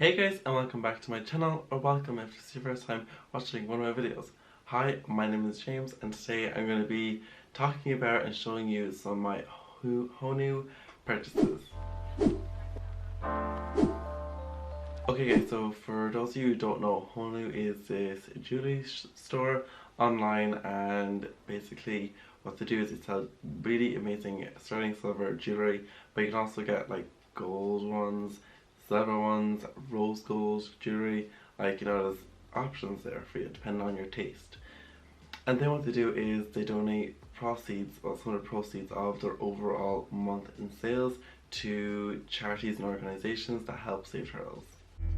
Hey guys, and welcome back to my channel, or welcome if this is your first time watching one of my videos. Hi, my name is James, and today I'm going to be talking about and showing you some of my HONU purchases. Okay guys, so for those of you who don't know, HONU is this jewelry store online, and basically what they do is they sell really amazing sterling silver jewelry, but you can also get like gold ones, silver ones, rose gold jewelry, there's options there for you depending on your taste. And then what they do is they donate proceeds, well, some of the proceeds of their overall month in sales to charities and organizations that help save turtles.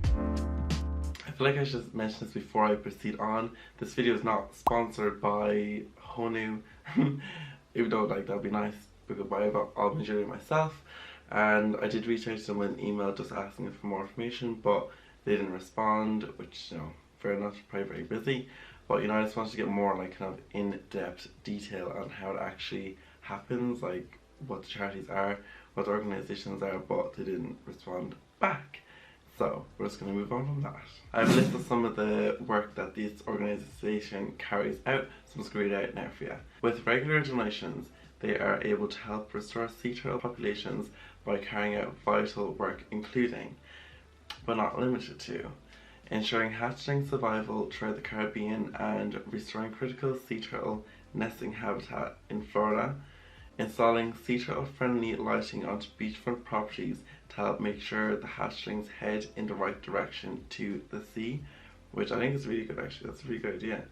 I feel like I should mention this before I proceed on. This video is not sponsored by HONU, even though that'd be nice because I got all my jewelry myself. And I did reach out to them with an email just asking for more information, but they didn't respond, which, fair enough, probably very busy. But, I just wanted to get more, kind of in-depth detail on how it actually happens, like, what the charities are, what the organizations are, but they didn't respond back. So, we're just going to move on from that. I've listed some of the work that this organization carries out, so I'm just going to read it out now for you. With regular donations, they are able to help restore sea turtle populations by carrying out vital work including, but not limited to, ensuring hatchling survival throughout the Caribbean and restoring critical sea turtle nesting habitat in Florida, installing sea turtle friendly lighting onto beachfront properties to help make sure the hatchlings head in the right direction to the sea, which I think is really good actually, that's a really good idea.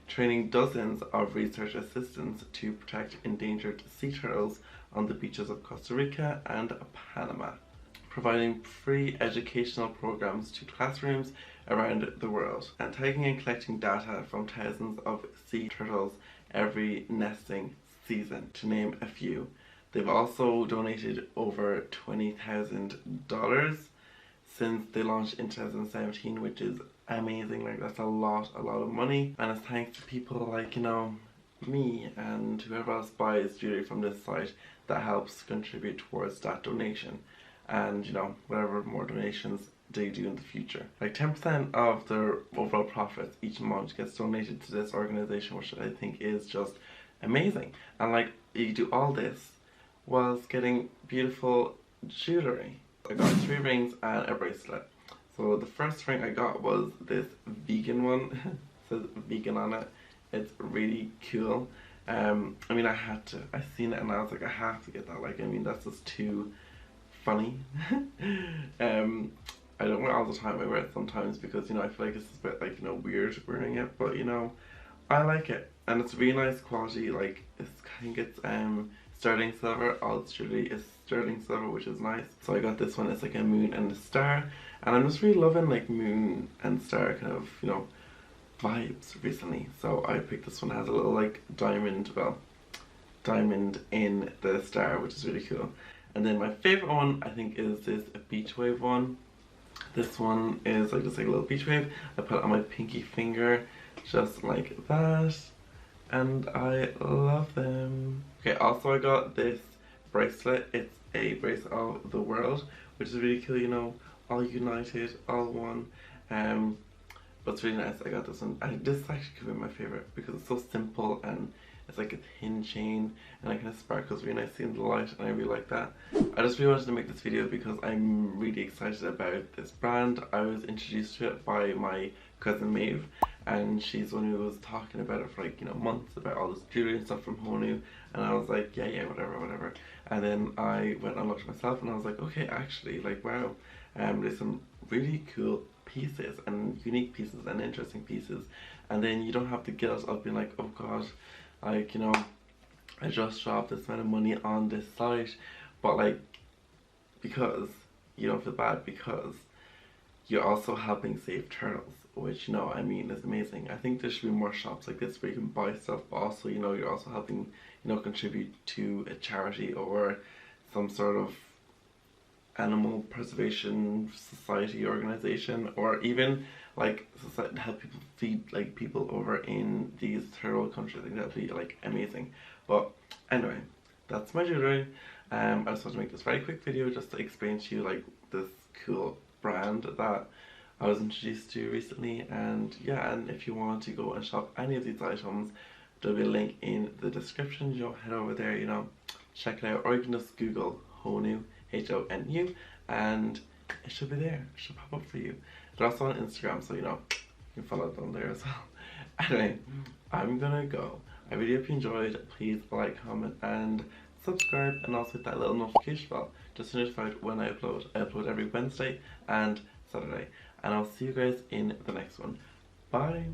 Training dozens of research assistants to protect endangered sea turtles on the beaches of Costa Rica and Panama. Providing free educational programs to classrooms around the world. And taking and collecting data from thousands of sea turtles every nesting season, to name a few. They've also donated over $20,000 since they launched in 2017, which is amazing. That's a lot of money, and it's thanks to people like me and whoever else buys jewelry from this site that helps contribute towards that donation, and whatever more donations they do in the future. 10% of their overall profits each month gets donated to this organization, which I think is just amazing. And you do all this whilst getting beautiful jewelry. I got 3 rings and a bracelet. So the first ring I got was this vegan one. It says vegan on it. It's really cool. I seen it and I was like, I have to get that. That's just too funny. I don't wear it all the time. I wear it sometimes because, I feel like it's a bit weird wearing it, but I like it. And it's really nice quality. It's sterling silver. All its jewelry is sterling silver, which is nice. So I got this one. It's like a moon and a star, and I'm just really loving moon and star kind of vibes recently. So I picked this one. It has a little diamond in the star, which is really cool. And then my favorite one I think is this beach wave one. This one is just a little beach wave. I put it on my pinky finger just like that, and I love them. Okay, also I got this bracelet. It's a bracelet of the world, which is really cool, all united, all one. But it's really nice. I got this one. This actually could be my favorite because it's so simple, and it's like a thin chain, and it kind of sparkles really nicely in the light, and I really like that. I just really wanted to make this video because I'm really excited about this brand. I was introduced to it by my cousin Maeve, and she's the one who was talking about it for months, about all this jewelry and stuff from HONU, and I was like, yeah, whatever. And then I went and looked myself, and I was like, okay, actually, wow, there's some really cool pieces and unique pieces and interesting pieces, and then you don't have the guilt of being like, oh god, I just dropped this amount of money on this site, but because you don't feel bad because you're also helping save turtles, which is amazing. I think there should be more shops like this where you can buy stuff, but also you're also helping contribute to a charity or some sort of animal preservation society organization, or even society to help people feed people over in these third world countries. I think that'd be amazing. But anyway, that's my jewelry. I just want to make this very quick video just to explain to you this cool brand that I was introduced to recently. And yeah, and if you want to go and shop any of these items, there'll be a link in the description. You know, head over there, you know, check it out, or you can just Google HONU, HONU, and it should be there. It should pop up for you. They're also on Instagram, so you know, you can follow them there as well. Anyway, I'm gonna go. I really hope you enjoyed. Please like, comment, and subscribe, and also hit that little notification bell just to be notified when I upload. I upload every Wednesday and Saturday. And I'll see you guys in the next one. Bye!